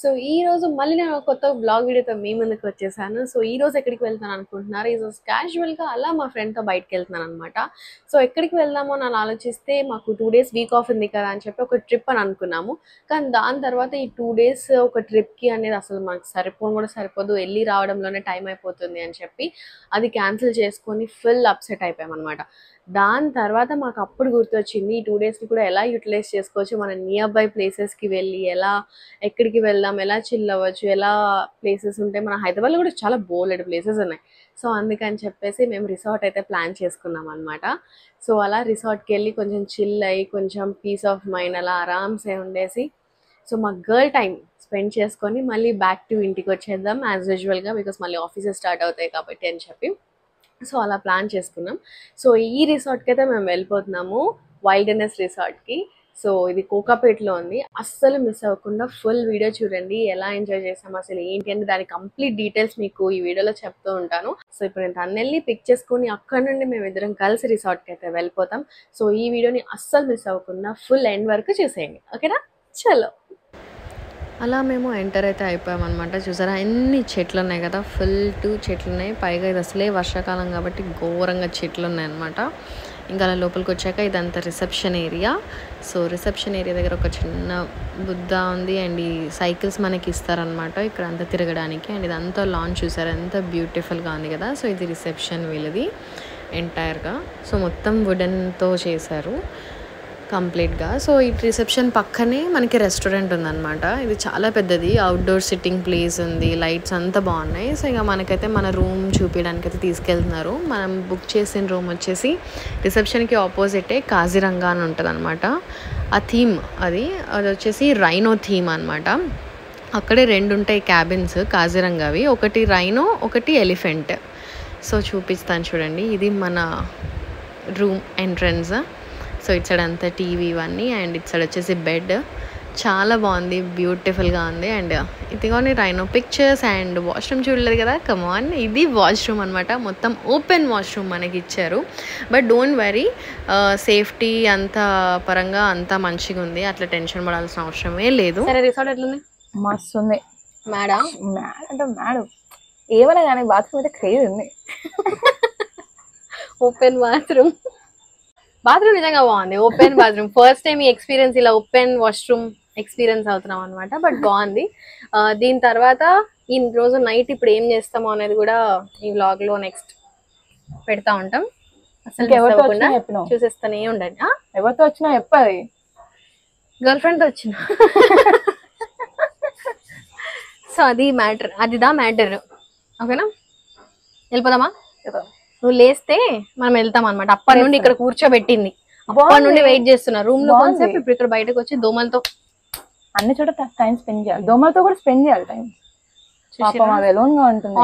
So ఈ రోజు మళ్ళీ నేను ఒక కొత్త బ్లాగ్ వీడియోతో మీ ముందుకు వచ్చేసాను. సో ఈ రోజు ఎక్కడికి వెళ్తాను అనుకుంటున్నారు? ఈ రోజు క్యాజువల్గా అలా మా ఫ్రెండ్తో బయటకు వెళ్తున్నాను అనమాట. సో ఎక్కడికి వెళ్దామో అని ఆలోచిస్తే మాకు 2 days వీక్ ఆఫ్ ఉంది కదా అని చెప్పి ఒక ట్రిప్ అని అనుకున్నాము. కానీ దాని తర్వాత ఈ 2 days ఒక ట్రిప్కి అనేది అసలు మనకు సరిపోదు, వెళ్ళి రావడంలోనే టైం అయిపోతుంది అని చెప్పి అది క్యాన్సిల్ చేసుకొని ఫుల్ అప్సెట్ అయిపోయామన్నమాట. దాని తర్వాత మాకు అప్పుడు గుర్తొచ్చింది ఈ 2 daysని కూడా ఎలా యూటిలైజ్ చేసుకోవచ్చు, మన నియర్ బై ప్లేసెస్కి వెళ్ళి ఎక్కడికి వెళ్దాం, ఎలా చిల్ అవ్వచ్చు, ఎలా ప్లేసెస్ ఉంటాయి. మన హైదరాబాద్లో కూడా చాలా బోలెడు ప్లేసెస్ ఉన్నాయి. సో అందుకని చెప్పేసి మేము రిసార్ట్ అయితే ప్లాన్ చేసుకున్నాం అనమాట. సో అలా రిసార్ట్కి వెళ్ళి కొంచెం చిల్ అయ్యి కొంచెం పీస్ ఆఫ్ మైండ్ అలా ఆరామ్సే ఉండేసి సో మా గర్ల్ టైం స్పెండ్ చేసుకొని మళ్ళీ బ్యాక్ టు ఇంటికి వచ్చేద్దాం యాజ్ యూజువల్గా, బికాస్ మళ్ళీ ఆఫీసెస్ స్టార్ట్ అవుతాయి కాబట్టి అని చెప్పి సో అలా ప్లాన్ చేసుకున్నాం. సో ఈ రిసార్ట్కి అయితే మేము వెళ్ళిపోతున్నాము, వైల్డ్నెస్ రిసార్ట్కి. సో ఇది కోకాపేటలో ఉంది. అస్సలు మిస్ అవ్వకుండా ఫుల్ వీడియో చూడండి, ఎలా ఎంజాయ్ చేసాము అసలు ఏంటి అంటే దాని కంప్లీట్ డీటెయిల్స్ మీకు ఈ వీడియోలో చెప్తూ ఉంటాను. సో ఇప్పుడు నేను తన్నెళ్ళి పిక్ చేసుకుని అక్కడ నుండి మేము ఇద్దరం కలిసి రిసార్ట్కి అయితే వెళ్ళిపోతాం. సో ఈ వీడియోని అస్సలు మిస్ అవ్వకుండా ఫుల్ ఎండ్ వరకు చూసేయండి, ఓకేనా? చలో. అలా మేము ఎంటర్ అయితే అయిపోయామన్నమాట. చూసారా ఎన్ని చెట్లు ఉన్నాయి కదా, ఫుల్ 2 చెట్లు ఉన్నాయి. పైగా ఇది అసలే వర్షాకాలం కాబట్టి ఘోరంగా చెట్లు ఉన్నాయన్నమాట. ఇంకా అలా లోపలికి వచ్చాక ఇదంతా reception area. So reception area దగ్గర ఒక చిన్న బుద్ధ ఉంది అండ్ ఈ సైకిల్స్ మనకి ఇస్తారనమాట ఇక్కడ అంతా తిరగడానికి. అండ్ ఇదంతా లాంచ్ చూసారు ఎంత బ్యూటిఫుల్గా ఉంది కదా. సో ఇది రిసెప్షన్ వీళ్ళది ఎంటైర్గా. సో మొత్తం వుడెన్తో చేశారు కంప్లీట్గా. సో ఈ రిసెప్షన్ పక్కనే మనకి రెస్టారెంట్ ఉందన్నమాట. ఇది చాలా పెద్దది, అవుట్డోర్ సిట్టింగ్ ప్లేస్ ఉంది, లైట్స్ అంతా బాగున్నాయి. సో ఇక మనకైతే మన రూమ్ చూపించడానికి అయితే తీసుకెళ్తున్నారు. మనం బుక్ చేసిన రూమ్ వచ్చేసి రిసెప్షన్కి ఆపోజిటే కాజిరంగా అని ఉంటుంది అనమాట. ఆ థీమ్ అది వచ్చేసి రైనో థీమ్ అనమాట. అక్కడే 2 ఉంటాయి క్యాబిన్స్ కాజిరంగావి, ఒకటి రైనో ఒకటి ఎలిఫెంట్. సో చూపిస్తాను చూడండి, ఇది మన రూమ్ ఎంట్రన్స్. సో ఇటు సైడ్ అంతా టీవీ ఇవన్నీ అండ్ ఇటు సైడ్ వచ్చేసి బెడ్ చాలా బాగుంది, బ్యూటిఫుల్గా ఉంది. అండ్ ఇదిగోని రైనో పిక్చర్స్ అండ్ వాష్రూమ్ చూడలేదు కదా, కమాన్ ఇది వాష్రూమ్ అనమాట. మొత్తం ఓపెన్ వాష్రూమ్ మనకి ఇచ్చారు. బట్ డోంట్ వరీ, సేఫ్టీ అంత పరంగా అంతా మంచిగా ఉంది, అట్లా టెన్షన్ పడాల్సిన అవసరమే లేదు. సరే రిసార్ట్ ఎట్లుంది? మస్తు ఉంది మేడం. మేడం ఏమైనా కానీ బాత్రూమ్ అయితే క్రేజ్ ఉంది. ఓపెన్ బాత్రూమ్ నిజంగా బాగుంది. ఓపెన్ బాత్రూమ్ ఫస్ట్ టైం ఈ ఎక్స్పీరియన్స్ ఇలా ఓపెన్ వాష్రూమ్ ఎక్స్పీరియన్స్ అవుతున్నాం అనమాట. బట్ బాగుంది. దీని తర్వాత ఈ రోజు నైట్ ఇప్పుడు ఏం చేస్తామో అనేది కూడా ఈ వ్లాగ్ లో నెక్స్ట్ పెడతా ఉంటాం. అసలు చూసేస్తానే ఉండండి. ఎవరితో వచ్చినా చెప్పది, గర్ల్ ఫ్రెండ్ తో వచ్చిన. సో అది మ్యాటర్, అదిదా మ్యాటర్. ఓకేనా, వెళ్ళిపోదామా? నువ్వు లేస్తే మనం వెళ్తాం అనమాట. అప్పటి నుండి ఇక్కడ కూర్చోబెట్టింది, అప్పటి నుండి వెయిట్ చేస్తున్నా రూమ్ లో కాన్సెప్ట్. ఇప్పుడు ఇక్కడ బయటకు వచ్చి దోమలతో అన్ని చోట టైం స్పెండ్ చేయాలి, దోమలతో కూడా స్పెండ్ చేయాలి టైం.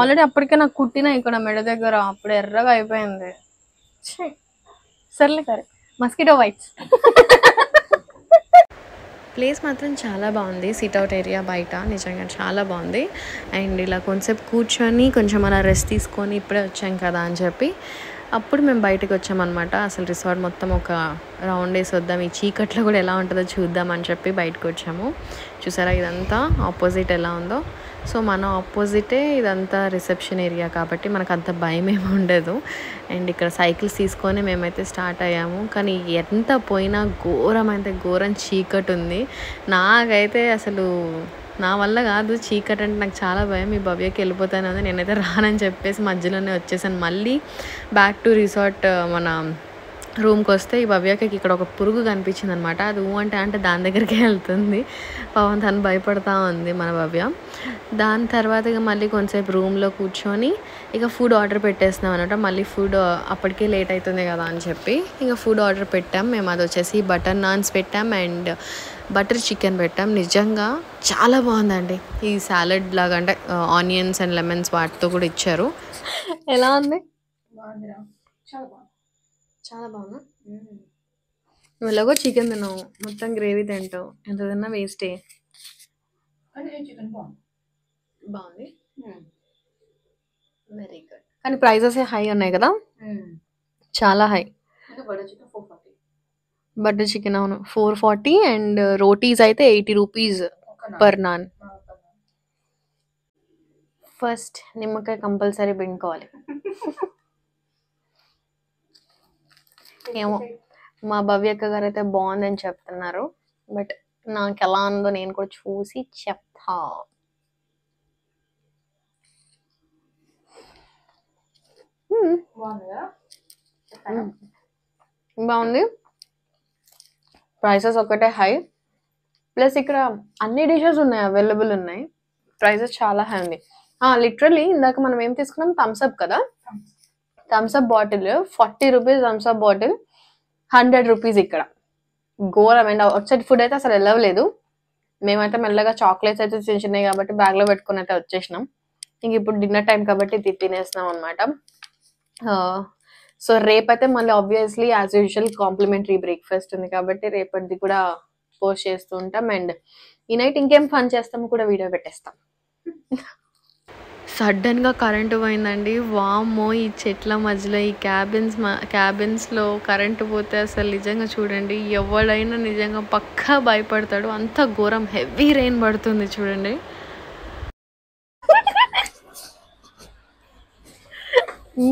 ఆల్రెడీ అప్పటికే నాకు కుట్టిన ఇక్కడ మెడ దగ్గర, అప్పుడు ఎర్రగా అయిపోయింది. సర్లే సరే, మస్కిటో వైట్స్. ప్లేస్ మాత్రం చాలా బాగుంది, సిట్అవుట్ ఏరియా బయట నిజంగా చాలా బాగుంది. అండ్ ఇలా కొంచెంసేపు కూర్చొని కొంచెం అలా రెస్ట్ తీసుకొని ఇప్పుడే వచ్చాం కదా అని చెప్పి అప్పుడు మేము బయటకు వచ్చామన్నమాట. అసలు రిసార్ట్ మొత్తం ఒక రౌండ్ వేసి వద్దాం, ఈ చీకట్లో కూడా ఎలా ఉంటుందో చూద్దాం అని చెప్పి బయటకు వచ్చాము. చూసారా ఇదంతా ఆపోజిట్ ఎలా ఉందో. సో మన ఆపోజిటే ఇదంతా రిసెప్షన్ ఏరియా కాబట్టి మనకు అంత భయం ఏమి ఉండదు. అండ్ ఇక్కడ సైకిల్స్ తీసుకొని మేమైతే స్టార్ట్ అయ్యాము. కానీ ఎంత పోయినా ఘోరం చీకటి ఉంది. నాకైతే అసలు నా వల్ల కాదు, చీకటి అంటే నాకు చాలా భయం. ఈ భవ్యకి వెళ్ళిపోతాను, నేనైతే రానని చెప్పేసి మధ్యలోనే వచ్చేసాను. మళ్ళీ బ్యాక్ టు రిసార్ట్ మన రూమ్కి వస్తే ఈ భవ్యకి ఇక్కడ ఒక పురుగు కనిపించింది అనమాట. అది అంటే దాని దగ్గరికి వెళ్తుంది. పాపం తను భయపడతా ఉంది మన భవ్య. దాని తర్వాత ఇక మళ్ళీ కొంచెంసేపు రూమ్లో కూర్చొని ఇక ఫుడ్ ఆర్డర్ పెట్టేస్తున్నాం అనమాట. మళ్ళీ ఫుడ్ అప్పటికే లేట్ అవుతుంది కదా అని చెప్పి ఇక ఫుడ్ ఆర్డర్ పెట్టాం మేము. అది వచ్చేసి బటర్ నాన్స్ పెట్టాం అండ్ బటర్ చికెన్ పెట్టాం. నిజంగా చాలా బాగుందండి. ఈ సాలడ్ లాగా అంటే ఆనియన్స్ అండ్ లెమన్స్ వాటితో కూడా ఇచ్చారు. ఎలా ఉంది? చాలా బాగుందా? నువ్వు ఎలాగో చికెన్ తిన్నావు, మొత్తం గ్రేవీ తింటావు, ఎంత తిన్నా వేస్టే. బాగుంది, వెరీ గుడ్. కానీ ప్రైజెస్ హై ఉన్నాయి కదా, చాలా హై. బటర్ చికెన్ అవును 440 అండ్ రోటీస్ అయితే 80 రూపీస్ పర్ నాన్. ఫస్ట్ నిమ్మకాయ కంపల్సరీ పిండుకోవాలి. ఏమో మా భవ్యక్క గారు అయితే బాగుందని చెప్తున్నారు, బట్ నాకు ఎలా ఉందో నేను కూడా చూసి చెప్తా. బాగుంది. ప్రైసెస్ ఒకటే హై, ప్లస్ ఇక్కడ అన్ని డిషెస్ ఉన్నాయి, అవైలబుల్ ఉన్నాయి. ప్రైసెస్ చాలా హై ఉంది. లిటరలీ ఇందాక మనం ఏం తీసుకున్నాం, థమ్స్అప్ కదా, Thums Up bottle 40 rupees, Thums Up bottle 100 rupees. ఇక్కడ ఘోరం. అండ్ అవుట్ సైడ్ ఫుడ్ అయితే అసలు వెళ్ళలేదు. మేమైతే మెల్లగా చాక్లెట్స్ అయితే చిన్న చిన్నవి కాబట్టి బ్యాగ్లో పెట్టుకుని అయితే వచ్చేసినాం. ఇంక ఇప్పుడు డిన్నర్ టైం కాబట్టి ఇది తినేస్తున్నాం అనమాట. సో రేపైతే మళ్ళీ obviously as usual complementary breakfast ఉంది కాబట్టి రేపటిది కూడా పోస్ట్ చేస్తూ ఉంటాం. అండ్ ఈ నైట్ ఇంకేం ఫన్ చేస్తామో కూడా వీడియో పెట్టేస్తాం. సడన్గా కరెంటు పోయిందండి. వామ్మో, ఈ చెట్ల మధ్యలో ఈ క్యాబిన్స్లో కరెంటు పోతే అసలు నిజంగా చూడండి, ఎవడైనా నిజంగా పక్కా భయపడతాడు. అంత ఘోరం, హెవీ రెయిన్ పడుతుంది చూడండి.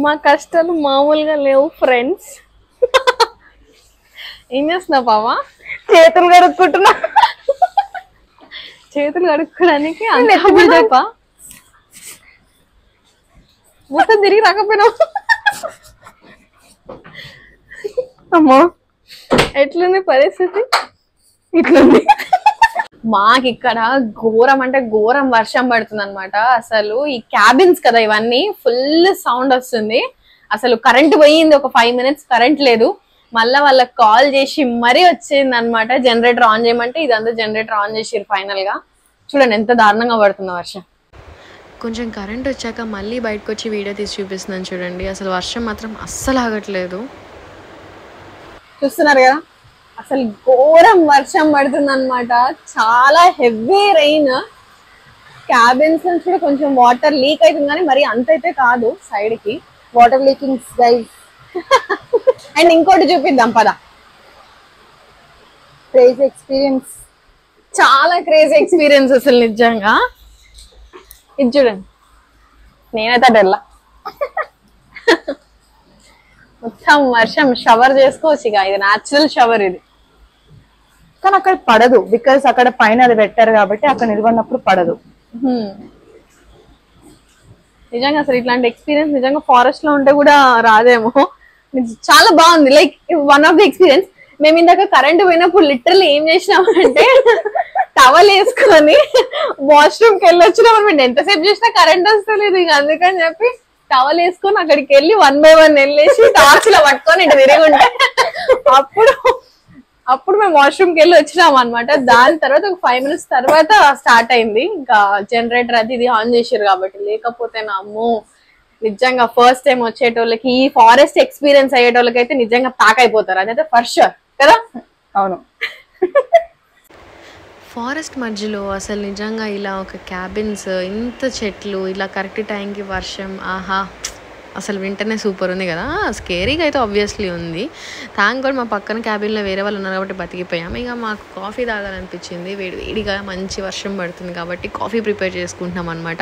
మా కష్టాలు మామూలుగా లేవు ఫ్రెండ్స్. ఏం చేస్తున్నావు బావా? చేతులు కడుక్కుంటున్నా. చేతులు కడుక్కోడానికి మొత్తం తిరిగి రాకపోయినావు. అమ్మో, ఎట్లుంది పరిస్థితి? ఇట్లుంది. మాకు ఇక్కడ ఘోరం అంటే ఘోరం వర్షం పడుతుంది అనమాట. అసలు ఈ క్యాబిన్స్ కదా ఇవన్నీ, ఫుల్ సౌండ్ వస్తుంది. అసలు కరెంట్ పోయింది, ఒక 5 minutes కరెంట్ లేదు. మళ్ళా వాళ్ళకి కాల్ చేసి మరీ వచ్చింది అనమాట, జనరేటర్ ఆన్ చేయమంటే. ఇదంతా జనరేటర్ ఆన్ చేసిరు ఫైనల్ గా. చూడండి ఎంత దారుణంగా పడుతుందో వర్షం. కొంచెం కరెంట్ వచ్చాక మళ్ళీ బయటకు వచ్చి వీడియో తీసి చూపిస్తున్నాను చూడండి. అసలు వర్షం మాత్రం అస్సలు ఆగట్లేదు. చూస్తున్నారు కదా, అసలు ఘోరం వర్షం పడుతుంది అనమాట. చాలా హెవీ రెయిన్. క్యాబిన్స్ నుంచి కూడా కొంచెం వాటర్ లీక్ అవుతుంది, కానీ మరి అంత అయితే కాదు. సైడ్ కి వాటర్ లీకింగ్ గైస్. అండ్ ఇంకోటి చూపిద్దాం పద. క్రేజీ ఎక్స్పీరియన్స్, చాలా క్రేజీ ఎక్స్పీరియన్స్ అసలు నిజంగా. ఇది చూడండి, నేనైతే డెల్లా మొత్తం వర్షం షవర్ చేసుకోవచ్చు ఇక. ఇది న్యాచురల్ షవర్ ఇది. కానీ అక్కడ పడదు, బికాస్ అక్కడ పైన అది పెట్టారు కాబట్టి అక్కడ నిలబడినప్పుడు పడదు. నిజంగా అసలు ఇట్లాంటి ఎక్స్పీరియన్స్ నిజంగా ఫారెస్ట్ లో ఉంటే కూడా రాదేమో. చాలా బాగుంది. Like one of the experience. మేము ఇందాక కరెంట్ పోయినప్పుడు లిటరల్లీ ఏం చేసినామంటే టవల్ వేసుకొని వాష్రూమ్కి వెళ్ళి వచ్చినాం. ఎంతసేపు చేసినా కరెంట్ వస్తలేదు, ఇక అందుకని చెప్పి టవల్ వేసుకొని అక్కడికి వెళ్ళి 1 by 1 వెళ్ళేసి టార్చ్ లో పట్టుకొని ఇటు తిరిగి ఉంటే అప్పుడు మేము వాష్రూమ్కి వెళ్ళి వచ్చినాం అనమాట. దాని తర్వాత ఒక 5 minutes తర్వాత స్టార్ట్ అయింది. ఇంకా జనరేటర్ అది ఇది ఆన్ చేసారు కాబట్టి, లేకపోతే అమ్మో నిజంగా ఫస్ట్ టైం వచ్చేటోళ్ళకి, ఈ ఫారెస్ట్ ఎక్స్పీరియన్స్ అయ్యేటోళ్ళకి అయితే నిజంగా ప్యాక్ అయిపోతారు, అదైతే ఫర్ షూర్ కదా. అవును. ఫారెస్ట్ మధ్యలో అసలు నిజంగా ఇలా ఒక క్యాబిన్స్, ఇంత చెట్లు, ఇలా కరెక్ట్ టైంకి వర్షం, ఆహా అసలు వింటనే సూపర్ ఉంది కదా. స్కేరీగా అయితే ఆబ్వియస్లీ ఉంది. థ్యాంక్ గాడ్ మా పక్కన క్యాబిన్లో వేరే వాళ్ళు ఉన్నారు కాబట్టి బతికిపోయాం. ఇక మాకు కాఫీ తాగాలనిపించింది, వేడిగా మంచి వర్షం పడుతుంది కాబట్టి కాఫీ ప్రిపేర్ చేసుకుంటున్నాం అనమాట.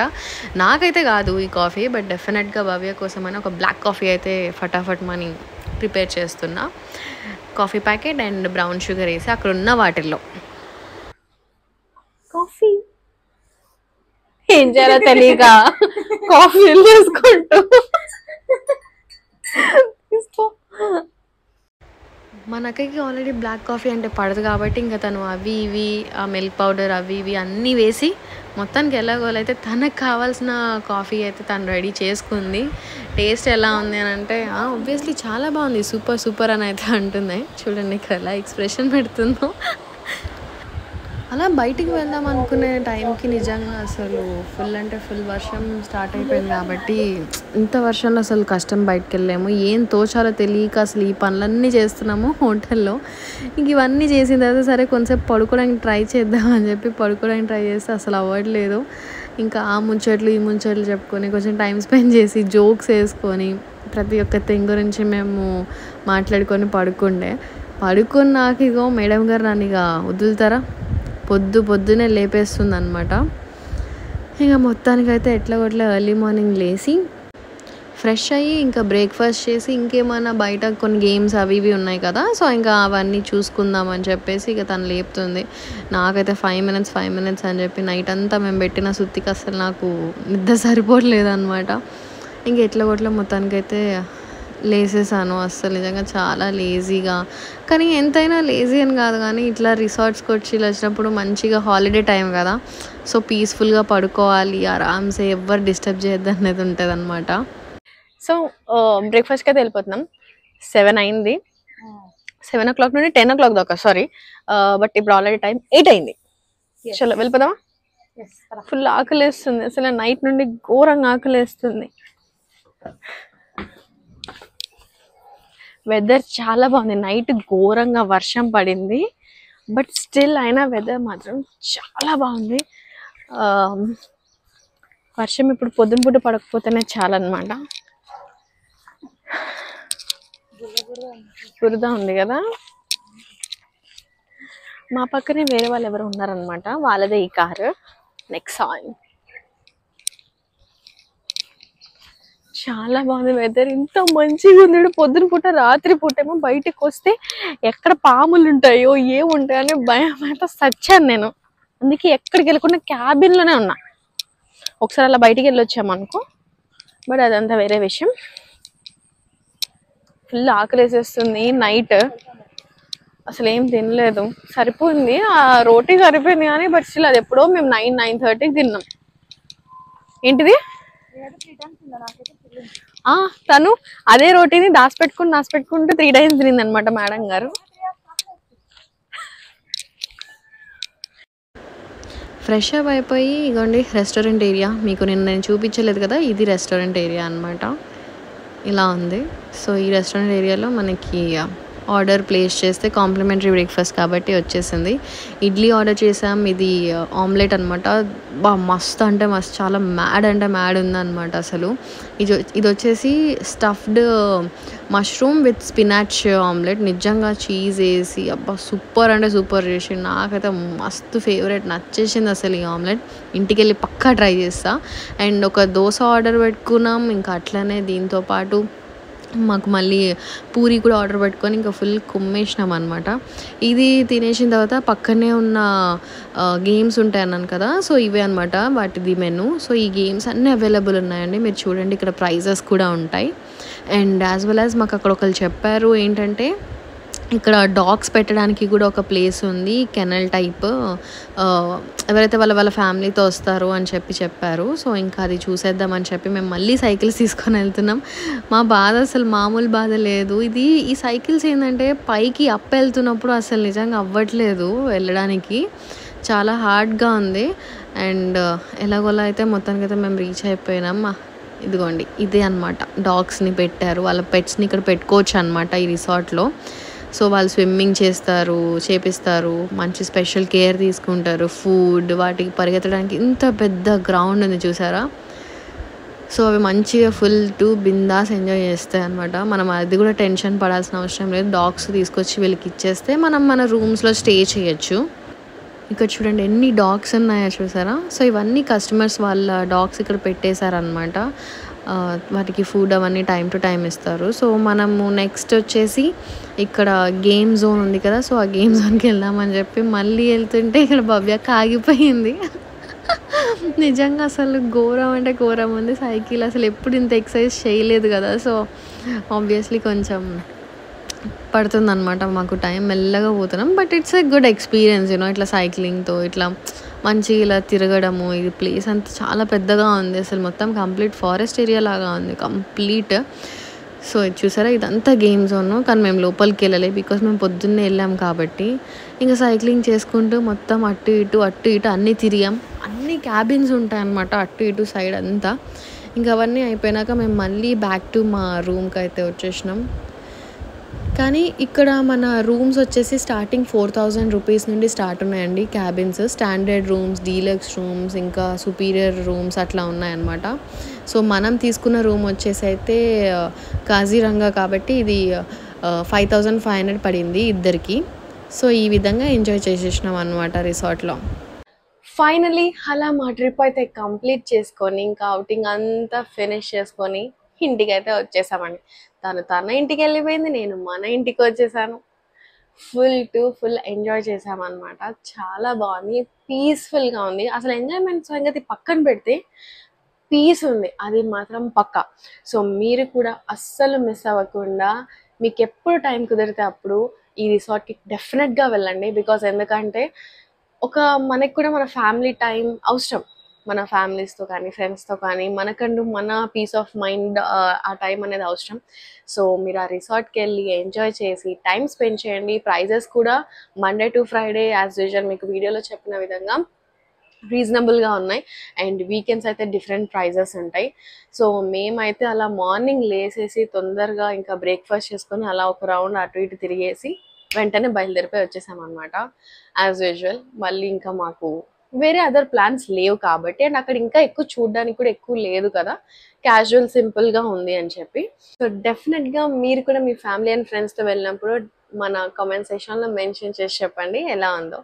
నాకైతే కాదు ఈ కాఫీ, బట్ డెఫినెట్గా భవ్య కోసమని ఒక బ్లాక్ కాఫీ అయితే ఫటాఫట్ మనీ ప్రిపేర్ చేస్తున్నా. Coffee packet and brown sugar వేసి అక్కడ ఉన్న వాటిల్లో కాఫీ ఏం చేయాలో తెలియక కాఫీ చేసుకుంటూ మా నక్కకి ఆల్రెడీ బ్లాక్ కాఫీ అంటే పడదు కాబట్టి ఇంకా తను అవి ఇవి ఆ మిల్క్ పౌడర్ అవి ఇవి అన్నీ వేసి మొత్తానికి ఎలాగోలైతే తనకు కావాల్సిన కాఫీ అయితే తను రెడీ చేసుకుంది. టేస్ట్ ఎలా ఉంది అని అంటే ఆబ్వియస్లీ చాలా బాగుంది, సూపర్ సూపర్ అని అయితే అంటుంది. చూడండి ఇక్కడ ఎలా ఎక్స్ప్రెషన్ పెడుతుందో. అలా బయటికి వెళ్దాం అనుకునే టైంకి నిజంగా అసలు ఫుల్ అంటే ఫుల్ వర్షం స్టార్ట్ అయిపోయింది కాబట్టి ఇంత వర్షంలో అసలు కష్టం బయటకు వెళ్ళాము. ఏం తోచాలో తెలియక అసలు ఈ పనులన్నీ చేస్తున్నాము హోటల్లో. ఇంక ఇవన్నీ చేసిన తర్వాత సరే కొంచెంసేపు పడుకోవడానికి ట్రై చేద్దాం అని చెప్పి పడుకోవడానికి ట్రై చేస్తే అసలు అవ్వట్లేదు. ఇంకా ఆ ముచ్చట్లు ఈ ముచ్చట్లు చెప్పుకొని కొంచెం టైం స్పెండ్ చేసి జోక్స్ వేసుకొని ప్రతి ఒక్క థింగ్ గురించి మేము మాట్లాడుకొని పడుకున్నాక ఇగో మేడం గారు నన్ను ఇక వదులుతారా, పొద్దునే లేపేస్తుంది అనమాట. ఇక మొత్తానికైతే ఎట్లా ఎర్లీ మార్నింగ్ లేచి ఫ్రెష్ అయ్యి ఇంకా బ్రేక్ఫాస్ట్ చేసి ఇంకేమైనా బయట కొన్ని గేమ్స్ అవి ఇవి ఉన్నాయి కదా, సో ఇంకా అవన్నీ చూసుకుందాం అని చెప్పేసి ఇక తను లేపుతుంది. నాకైతే 5 minutes అని చెప్పి నైట్ అంతా మేము పెట్టిన సుత్తికి అసలు నాకు నిద్ర సరిపోవట్లేదు అనమాట. ఇంక ఎట్లా మొత్తానికైతే లేసేసాను. అస్సలు నిజంగా చాలా లేజీగా, కానీ ఎంతైనా లేజీ అని కాదు, కానీ ఇట్లా రిసార్ట్స్కి వచ్చి ఇలా వచ్చినప్పుడు మంచిగా హాలిడే టైం కదా, సో పీస్ఫుల్గా పడుకోవాలి, ఆరామ్సే ఎవరు డిస్టర్బ్ చేయొద్దు అనేది ఉంటుంది అనమాట. సో బ్రేక్ఫాస్ట్కి అయితే వెళ్ళిపోతున్నాం. 7 అయింది, 7 o'clock నుండి 10 o'clock దాకా, సారీ. బట్ ఇప్పుడు ఆల్రెడీ టైం 8 అయింది. చలో వెళ్ళిపోదామా? ఫుల్ ఆకలి వేస్తుంది అసలు, నైట్ నుండి ఘోరంగా ఆకలి వేస్తుంది. వెదర్ చాలా బాగుంది, నైట్ ఘోరంగా వర్షం పడింది, బట్ స్టిల్ అయినా వెదర్ మాత్రం చాలా బాగుంది. వర్షం ఇప్పుడు పొద్దున పూట పడకపోతేనే చాలా అనమాట. బురద ఉంది కదా, మా పక్కనే వేరే వాళ్ళు ఎవరు ఉన్నారనమాట, వాళ్ళదే ఈ కారు నెక్సాన్. చాలా బాగుంది వెదర్, ఇంత మంచిగా ఉంది. పొద్దున పూట రాత్రి పూట ఏమో బయటకు వస్తే ఎక్కడ పాములు ఉంటాయో ఏముంటాయో అని భయం అయితే సచ్చాను నేను. అందుకే ఎక్కడికి వెళ్ళకుండా క్యాబిన్లోనే ఉన్నా. ఒకసారి అలా బయటికి వెళ్ళొచ్చాము అనుకో, బట్ అదంతా వేరే విషయం. ఫుల్ ఆకలి వేసేస్తుంది, నైట్ అసలు ఏం తినలేదు, సరిపోయింది ఆ రోటీ సరిపోయింది కానీ, బట్ స్టిల్ అది ఎప్పుడో మేము 9-9:30కి తిన్నాం. ఏంటిది తను అదే రోటీని దాచిపెట్టుకుంటూ 3 times తినింది అనమాట మేడం గారు. ఫ్రెష్ అప్ అయిపోయి ఇగోండి రెస్టారెంట్ ఏరియా, మీకు నేను చూపించలేదు కదా, ఇది రెస్టారెంట్ ఏరియా అనమాట, ఇలా ఉంది. సో ఈ రెస్టారెంట్ ఏరియాలో మనకి ఆర్డర్ ప్లేస్ చేస్తే కాంప్లిమెంటరీ బ్రేక్ఫాస్ట్ కాబట్టి వచ్చేసింది. ఇడ్లీ ఆర్డర్ చేసాం, ఇది ఆమ్లెట్ అనమాట. మస్తు అంటే మస్తు, చాలా మ్యాడ్ ఉందన్నమాట అసలు. ఇది వచ్చేసి stuffed mushroom with spinach omelette, నిజంగా చీజ్ వేసి అబ్బా సూపర్ అంటే సూపర్ చేసి, నాకైతే మస్తు ఫేవరెట్, నచ్చేసింది అసలు ఈ ఆమ్లెట్. ఇంటికి వెళ్ళి పక్కా ట్రై చేస్తా. అండ్ ఒక దోశ ఆర్డర్ పెట్టుకున్నాం, ఇంకా అట్లనే దీంతో పాటు మాకు మళ్ళీ పూరి కూడా ఆర్డర్ పెట్టుకొని ఇంకా ఫుల్ కుమ్మేసినాం అనమాట. ఇది తినేసిన తర్వాత పక్కనే ఉన్న గేమ్స్ ఉంటాయి అన్నాను కదా, సో ఇవే అనమాట వాటిది మెనూ. సో ఈ గేమ్స్ అన్నీ అవైలబుల్ ఉన్నాయండి, మీరు చూడండి ఇక్కడ ప్రైజెస్ కూడా ఉంటాయి. అండ్ యాజ్ వెల్ యాజ్ మాకు అక్కడ ఒకరు చెప్పారు ఏంటంటే ఇక్కడ డాగ్స్ పెట్టడానికి కూడా ఒక ప్లేస్ ఉంది, కెనల్ టైప్, ఎవరైతే వాళ్ళ ఫ్యామిలీతో వస్తారో అని చెప్పారు. సో ఇంకా అది చూసేద్దామని చెప్పి మేము మళ్ళీ సైకిల్స్ తీసుకొని వెళ్తున్నాం. మా బాధ అసలు మామూలు బాధ లేదు. ఈ సైకిల్స్ ఏంటంటే పైకి అప్ వెళ్తున్నప్పుడు అసలు నిజంగా అవ్వట్లేదు వెళ్ళడానికి, చాలా హార్డ్గా ఉంది. అండ్ ఎలాగోలా అయితే మొత్తానికైతే మేము రీచ్ అయిపోయినాం. ఇదిగోండి ఇదే అనమాట, డాగ్స్ని పెట్టారు, వాళ్ళ పెట్స్ని ఇక్కడ పెట్టుకోవచ్చు అనమాట ఈ రిసార్ట్లో. సో వాళ్ళు స్విమ్మింగ్ చేపిస్తారు, మంచి స్పెషల్ కేర్ తీసుకుంటారు, ఫుడ్, వాటికి పరిగెత్తడానికి ఇంత పెద్ద గ్రౌండ్ ఉంది చూసారా. సో అవి మంచిగా ఫుల్ టు బిందాస్ ఎంజాయ్ చేస్తాయి అనమాట. మనం అది కూడా టెన్షన్ పడాల్సిన అవసరం లేదు, డాగ్స్ తీసుకొచ్చి వీళ్ళకి ఇచ్చేస్తే మనం మన రూమ్స్లో స్టే చేయొచ్చు. ఇక్కడ చూడండి ఎన్ని డాగ్స్ ఉన్నాయో చూసారా. సో ఇవన్నీ కస్టమర్స్ వాళ్ళ డాగ్స్ ఇక్కడ పెట్టేశారనమాట, వాటికి ఫుడ్ అవన్నీ టైం టు టైం ఇస్తారు. సో మనము నెక్స్ట్ వచ్చేసి ఇక్కడ గేమ్ జోన్ ఉంది కదా, సో ఆ గేమ్ జోన్కి వెళ్దామని చెప్పి మళ్ళీ వెళ్తుంటే ఇక్కడ భవ్యక్క ఆగిపోయింది. నిజంగా అసలు ఘోరం అంటే ఘోరం ఉంది. సైకిల్ అసలు ఎప్పుడు ఇంత ఎక్సర్సైజ్ చేయలేదు కదా, సో ఆబ్వియస్లీ కొంచెం పడుతుందన్నమాట మాకు టైం, మెల్లగా పోతున్నాం. But it's a good experience ఇట్లా సైక్లింగ్తో ఇట్లా మంచిగా ఇలా తిరగడము. ఇది ప్లేస్ అంతా చాలా పెద్దగా ఉంది, అసలు మొత్తం కంప్లీట్ ఫారెస్ట్ ఏరియా లాగా ఉంది కంప్లీట్. సో ఇది చూసారా, ఇదంతా గేమ్ జోన్, కానీ మేము లోపలికి వెళ్ళలేదు బికాస్ మేము పొద్దున్నే వెళ్ళాం కాబట్టి. ఇంకా సైక్లింగ్ చేసుకుంటూ మొత్తం అటు ఇటు అన్నీ తిరిగాం. అన్ని క్యాబిన్స్ ఉంటాయన్నమాట అటు ఇటు సైడ్ అంతా. ఇంకా అవన్నీ అయిపోయినాక మేము మళ్ళీ బ్యాక్ టు మా రూమ్కి అయితే వచ్చేసినాం. కానీ ఇక్కడ మన రూమ్స్ వచ్చేసి స్టార్టింగ్ 4,000 రూపీస్ నుండి స్టార్ట్ ఉన్నాయండి cabins. Standard rooms, deluxe rooms, ఇంకా సుపీరియర్ రూమ్స్ అట్లా ఉన్నాయన్నమాట. సో మనం తీసుకున్న రూమ్ వచ్చేసి అయితే కాజీరంగా కాబట్టి ఇది 5,500 పడింది ఇద్దరికి. సో ఈ విధంగా ఎంజాయ్ చేసేసినాం అనమాట రిసార్ట్లో. ఫైనలీ అలా మా ట్రిప్ అయితే కంప్లీట్ చేసుకొని ఇంకా అవుటింగ్ అంతా ఫినిష్ చేసుకొని ఇంటికి అయితే వచ్చేసామండి. తన ఇంటికి వెళ్ళిపోయింది, నేను మన ఇంటికి వచ్చేసాను. ఫుల్ టు ఫుల్ ఎంజాయ్ చేసామన్నమాట. చాలా బాగుంది, పీస్ఫుల్గా ఉంది. అసలు ఎంజాయ్మెంట్ సంగతి పక్కన పెడితే పీస్ ఉంది, అది మాత్రం పక్కా. సో మీరు కూడా అస్సలు మిస్ అవ్వకుండా మీకు ఎప్పుడు టైం కుదిరితే అప్పుడు ఈ రిసార్ట్కి డెఫినెట్గా వెళ్ళండి. బికాజ్ ఎందుకంటే మనకి కూడా మన ఫ్యామిలీ టైం అవసరం. మన ఫ్యామిలీస్తో కానీ ఫ్రెండ్స్తో కానీ మనకంటూ మన పీస్ ఆఫ్ మైండ్ ఆ టైం అనేది అవసరం. సో మీరు ఆ రిసార్ట్కి వెళ్ళి ఎంజాయ్ చేసి టైం స్పెండ్ చేయండి. ప్రైజెస్ కూడా Monday to Friday as usual మీకు వీడియోలో చెప్పిన విధంగా రీజనబుల్గా ఉన్నాయి. అండ్ వీకెండ్స్ అయితే డిఫరెంట్ ప్రైజెస్ ఉంటాయి. సో మేమైతే అలా మార్నింగ్ లేసేసి తొందరగా ఇంకా బ్రేక్ఫాస్ట్ చేసుకొని అలా ఒక రౌండ్ అటు ఇటు తిరిగేసి వెంటనే బయలుదేరిపోయి వచ్చేసామన్నమాట యాజ్ యూజువల్. మళ్ళీ ఇంకా మాకు వేరే అదర్ ప్లాన్స్ లేవు కాబట్టి, అండ్ అక్కడ ఇంకా ఎక్కువ చూడడానికి కూడా ఎక్కువ లేదు కదా, క్యాజువల్ సింపుల్గా ఉంది అని చెప్పి. సో డెఫినెట్గా మీరు కూడా మీ ఫ్యామిలీ అండ్ ఫ్రెండ్స్తో వెళ్ళినప్పుడు మన కామెంట్ సెక్షన్లో మెన్షన్ చేసి చెప్పండి ఎలా ఉందో.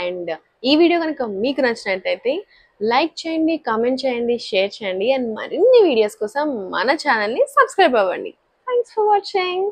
అండ్ ఈ వీడియో కనుక మీకు నచ్చినట్టయితే లైక్ చేయండి, కామెంట్ చేయండి, షేర్ చేయండి. అండ్ మరిన్ని వీడియోస్ కోసం మన ఛానల్ని సబ్స్క్రైబ్ అవ్వండి. Thanks for watching.